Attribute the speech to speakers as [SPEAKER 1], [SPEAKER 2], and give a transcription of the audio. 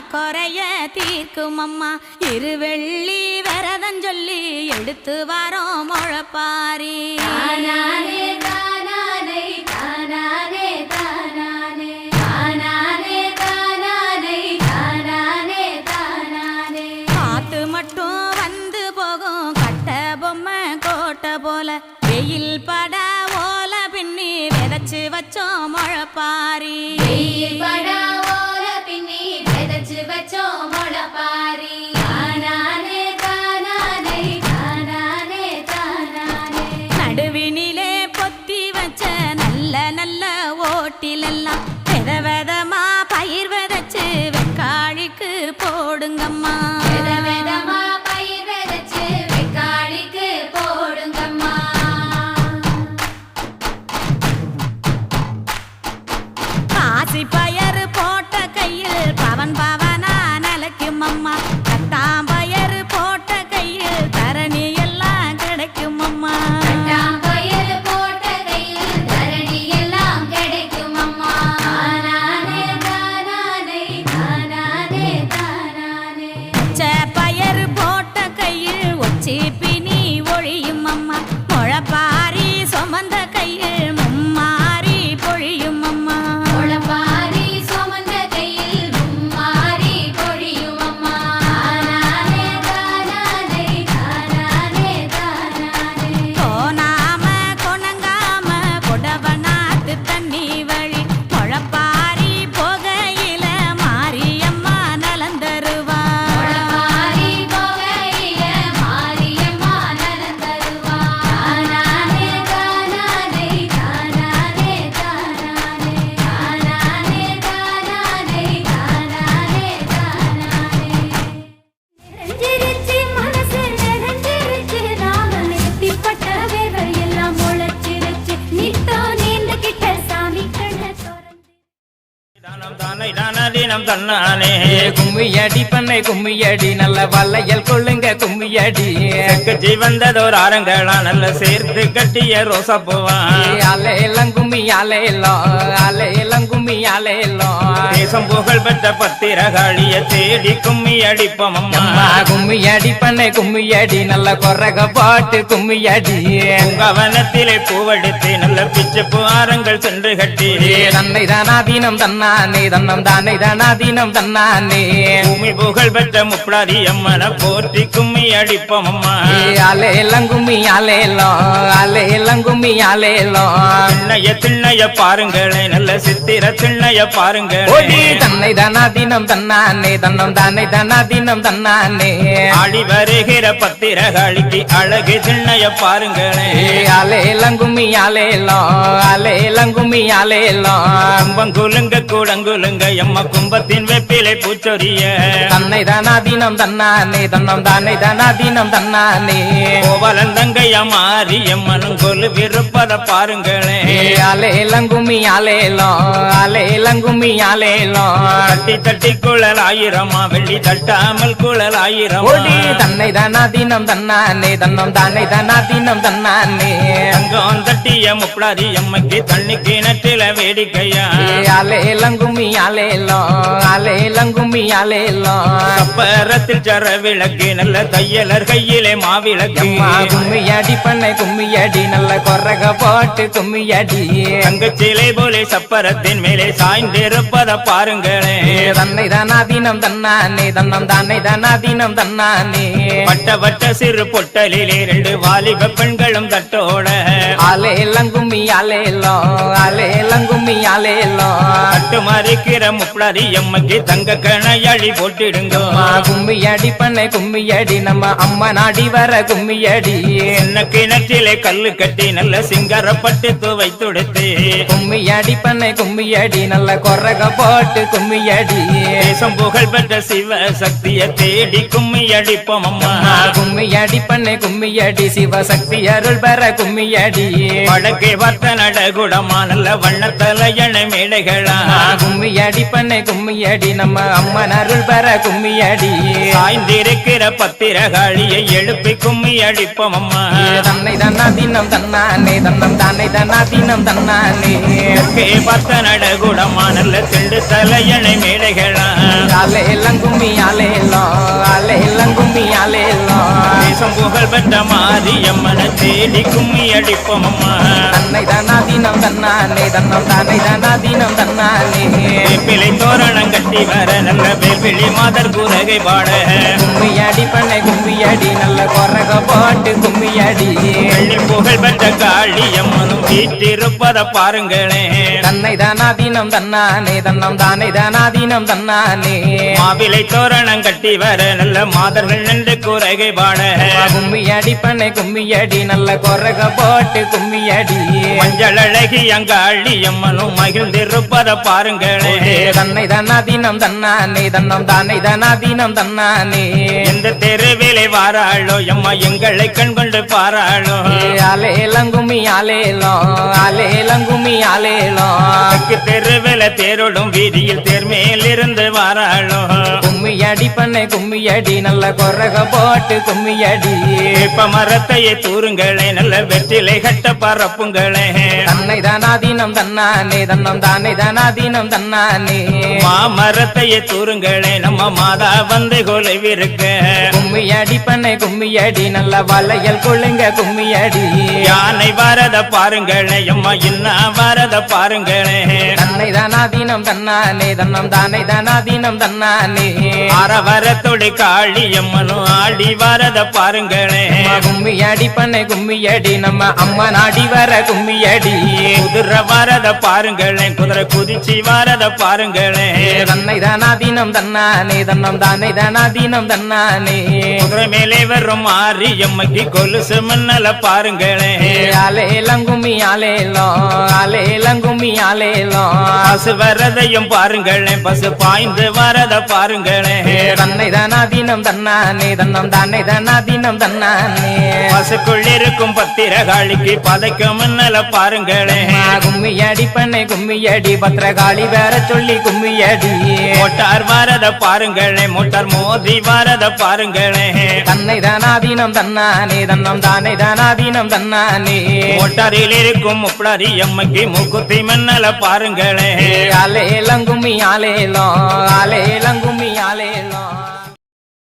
[SPEAKER 1] மனக்கொறைய தீர்க்கும் அம்மா இருவெள்ளி விரதம் சொல்லி எடுத்து வரோம் முளைப்பாரி காத்து மட்டும் வந்து போகும் கட்ட பொம்மை கோட்டை போல வெயில் பட ஓல பின்னி விதைச்சு வச்சோம் முளைப்பாரி
[SPEAKER 2] வெயில் பட ஓல பின்னி விதைச்சு வச்சோம் முளைப்பாரி
[SPEAKER 1] நடுவினிலே பொத்தி வச்ச நல்ல நல்ல ஓட்டிலெல்லாம் வித விதமா பயிர் விதைச்சு வெக்காளிக்கு போடுங்கம்மா
[SPEAKER 2] வித விதமா பயிர் விதைச்சு வெக்காளிக்கு போடுங்கம்மா
[SPEAKER 1] காசி பயறு போட்ட கையில் பவன் பவனா நிலைக்கும் அம்மா கத்தாம்பயறு போட்ட கையில் தரணி எல்லாம் கிடைக்கும் அம்மா
[SPEAKER 2] பயிர் போட்ட கையில் தரணி எல்லாம் கிடைக்கும் அம்மா
[SPEAKER 1] பயறு போட்ட கையில் ஒச்சி பினி ஒழியும் அம்மா முளைப்பாரி சுமந்த கையில் மும்மாரி பொழியும் அம்மா
[SPEAKER 2] முளைப்பாரி சுமந்த கையில் மும்மாரி பொழியும் அம்மா
[SPEAKER 1] கோணாம கொணங்காம கொடவனாத்து தண்ணி வழி முளைப்பாரி போகையில மாரியம்மா நலம் தருவா
[SPEAKER 2] முளைப்பாரி போகையில மாரியம்மா நலம் தருவா நிறைஞ்சிருச்சு மனசு நிறைஞ்சிருச்சு நாம நெத்திப்பட்ட வேர்கள் எல்லாம் முளைச்சிருச்சு நித்தோ நீந்த கிட்ட சாமி கண்ண
[SPEAKER 3] தினம் தன்னானே
[SPEAKER 4] கும்மியடி பண்ணை கும்மியடி நல்ல வளையல் கொள்ளுங்க கும்மியடி
[SPEAKER 3] ஜீவந்ததோர் ஆரங்களா நல்ல சேர்த்து கட்டிய ரோசா பூவா
[SPEAKER 4] அலையெல்லாம் கும்மி அலையெல்லாம் கும்மி அலையெல்லாம்
[SPEAKER 3] தேசம் புகழ் பெற்ற பத்திரகாளிய தேடி கும்மி அடிப்போம் அம்மா
[SPEAKER 4] கும்மியடி பண்ணை கும்மியடி நல்ல கொரக பாட்டு கும்மியடி
[SPEAKER 3] கவனத்திலே பூவெடுத்து நல்ல பிச்சு பூரங்கள் சென்று கட்டி
[SPEAKER 4] தன்னை தானாதீனம் தன்னானே தன்னம் தானே தானாதீனம் தன்னானே
[SPEAKER 3] பூமி புகழ் பெற்ற முப்படாதி அம்மனை போற்றி கும்மி அடிப்போம் அம்மா
[SPEAKER 4] அலையெல்லாம் கும்மி அலையெல்லாம் கும்மி அலையெல்லாம்
[SPEAKER 3] திண்ணைய பாருங்களே நல்ல சித்திர திண்ணைய பாருங்கள்
[SPEAKER 4] தன்னை தானாதீனம் தன்னானே தன்னம் தானே தானாதீனம் தன்னானே
[SPEAKER 3] ஆடி வருகிற பத்திரகாளிக்கு அழகு திண்ணைய பாருங்களே
[SPEAKER 4] அலையெல்லாம் கும்மி அலையெல்லாம் கும்மி அலையெல்லாம்
[SPEAKER 3] கும்பங்குலுங்க கூடங்குலுங்க எம்ம கும்பத்தின் வெப்பிலை பூச்சொரிய
[SPEAKER 4] தன்னை தானாதீனம் தன்னானே தன்னம் தானே தானாதீனம் தன்னானே
[SPEAKER 3] கோவலந்தங்கைய மாறி எம்மனும் கொலு விருப்பத பாருங்களே
[SPEAKER 4] அலையெல்லாம் கும்மி அலையெல்லாம் கும்மி அலையெல்லாம்
[SPEAKER 3] தட்டி தட்டி குழல் ஆயிரமா வெள்ளி தட்டாமல் குழல் ஆயிரம்
[SPEAKER 4] தன்னை தானாதீனம் தன்னானே தன்னம் தானே தானாதீனம் தன்னானே
[SPEAKER 3] தங்கம் தட்டிய முப்படாதி எம்மக்கு தண்ணி கிணற்றில வேடிக்கையா
[SPEAKER 4] அலையெல்லாம் கும்மி அலையெல்லாம் கும்மி அலையெல்லாம்
[SPEAKER 3] கப்பரத்தில் சர விளக்கு நல்ல தையலர் கையிலே மாவிளக்கு
[SPEAKER 4] கும்மியடி பண்ணை கும்மியடி நல்ல கொரக பாட்டு கும்மியடி
[SPEAKER 3] தங்கச்சிலை போலே சப்பரத்தின் மேலே சாய்ந்திருப்பத பாருங்களே
[SPEAKER 4] தன்னை தானாதீனம் தன்னானே தன்னம் தானே தானாதீனம் தன்னானே
[SPEAKER 3] வட்ட வட்ட சிறு பொட்டலிலே 2 வாலிப பெண்களும் தட்டோட
[SPEAKER 4] அலையெல்லாம் கும்மி அலையெல்லாம் கும்மி அலையெல்லாம்
[SPEAKER 3] கட்டு மறிக்கிற முப்படாதி எம்மக்கு தங்க கணையழி போட்டிடுங்க
[SPEAKER 4] கும்மியடி பண்ணை கும்மியடி நம்ம அம்மா நாடி வர கும்மியடி
[SPEAKER 3] என்ன கிணற்றிலே கல்லு கட்டி நல்ல சிங்கரப்பட்டு துவை துடுத்து
[SPEAKER 4] கும்மியடி பண்ணை கும்மியடி நல்ல கொரக போட்டு கும்மியடி
[SPEAKER 3] தேசம் புகழ் பெற்ற சிவ சக்திய தேடி கும்மி அடிப்போம் அம்மா
[SPEAKER 4] கும்மியடி பண்ணை கும்மியடி சிவசக்தி அருள் பெற கும்மியடி
[SPEAKER 3] வடக்கே வார்த்த நடகுடமா நல்ல வண்ணத்தலையணை மேடைகளா
[SPEAKER 4] கும்மியடி பண்ணை கும்மியடி நம்ம அம்மன் அருள் பெற கும்மியடி
[SPEAKER 3] சாய்ந்திருக்கிற பத்திரகாளியை எழுப்பி கும்மி அடிப்போம் அம்மா
[SPEAKER 4] தன்னை தன்னா தினம் தன்னானே தன்னம் தானே தன்னா தினம் தன்னானே
[SPEAKER 3] பார்த்த நடகுடமா நல்ல செண்டு தலையணை மேடைகளா
[SPEAKER 4] ஆலே எல்லாம் கும்மி ஆலே எல்லாம் கும்மி ஆலே
[SPEAKER 3] தேசம் புகழ் பெற்ற மாரியம்மன தேடி கும்மி அடிப்போம் அம்மா
[SPEAKER 4] தன்னை தானா தினம் தன்னானே தன்னம் தானே தானா தினம் தன்னானே
[SPEAKER 3] பிள்ளை தோரணம் கட்டி வர நல்ல வேல்விழி மாதர் குரகை பாட
[SPEAKER 4] கும்மியடி பண்ணை கும்மியடி நல்ல கொரக போட்டு கும்மியடி
[SPEAKER 3] வெள்ளி புகழ் பெற்ற காளியம்மனும் வீட்டிருப்பத பாருங்களே
[SPEAKER 4] தன்னை தானா தினம் தன்னானே தன்னம் தானே தானா தினம் தன்னானே
[SPEAKER 3] மாவிலை தோரணம் கட்டி வர நல்ல மாதர்கள் நின்று குரகை பாட
[SPEAKER 4] கும்மியடி பண்ணை கும்மியடி நல்ல கொரக போட்டு கும்மியடி
[SPEAKER 3] மஞ்சள் அழகி அங்காளியம்மனும் மகிழ்ந்திருப்பத பாருங்களே
[SPEAKER 4] தன்னை தானா தினம் தன்னானே தன்னம் தானே தானா தினம் தன்னானே
[SPEAKER 3] எந்த தெருவிலை வாராளோ எம்மா எங்களை கண் கொண்டு பாராளோ
[SPEAKER 4] ஆலேலம் கும்மி ஆலேலம் கும்மி ஆலேலம்
[SPEAKER 3] தெருவில தேரோடும் வீதியில் தேர்மேல் இருந்து வாராளோ
[SPEAKER 4] கும்மியடி பண்ணை கும்மியடி நல்ல கொரக போட்டு கும்மியடி
[SPEAKER 3] இப்ப மரத்தையே தூருங்களே நல்ல வெற்றிலை கட்ட பரப்புங்களே
[SPEAKER 4] தன்னை தானா தினம் தன்னானே தன்னம் தானே தானா தினம் தன்னானே
[SPEAKER 3] மாமரத்தையே தூருங்களே நம்ம மாதா வந்து கொலைவிருக்க
[SPEAKER 4] கும்மியடி பண்ணை கும்மியடி நல்ல வளையல் கொள்ளுங்க கும்மியடி
[SPEAKER 3] யானை வரத பாருங்களே அம்மா என்ன வரத பாருங்களே
[SPEAKER 4] தன்னை தானா தினம் தன்னானே தன்னம் தானே தானா தினம் தன்னானே
[SPEAKER 3] அரவரத்தோடு காளியம்மனும் ஆடி வரத பாருங்களே
[SPEAKER 4] கும்மியடி பண்ணை கும்மியடி நம்ம அம்மா நாடி வர கும்மியடி
[SPEAKER 3] குதிரை வரத பாருங்களே குதிரை குதிச்சு வரத பாருங்களே
[SPEAKER 4] தன்னை தானா தினம் தன்னானே தன்னம் தானே தானா தினம் தன்னானே
[SPEAKER 3] குதிரை மேலே வரும் மாரியம்மக்கு கொலுசு மண்ணல பாருங்களே
[SPEAKER 4] ஆலேலம் கும்மி ஆலேலம் கும்மி ஆலேலம்
[SPEAKER 3] பசு வரதையும் பாருங்களே பசு பாய்ந்து வரத பாருங்களே
[SPEAKER 4] தன்னை தானா தினம் தன்னானே தன்னம் தானே தானா தினம் தன்னானே
[SPEAKER 3] பசுக்குள் இருக்கும் பத்திரகாளிக்கு பதைக்கும் மண்ணல பாருங்களே
[SPEAKER 4] கும்மியடி பண்ணை கும்மியடி பத்திரகாளி வேற சொல்லி கும்மியடி
[SPEAKER 3] மோட்டார் வரத பாருங்களே மோட்டார் மோதி வரத பாருங்களே
[SPEAKER 4] தன்னை தானா தினம் தன்னானே தன்னம் தானே தானா தினம் தன்னானே
[SPEAKER 3] மோட்டாரில் இருக்கும் முப்படாரி அம்மைக்கு மூக்குத்தி மண்ணல பாருங்களே
[SPEAKER 4] ஆலேலம் கும்மி ஆலேலம் கும்மி ஆலேலம்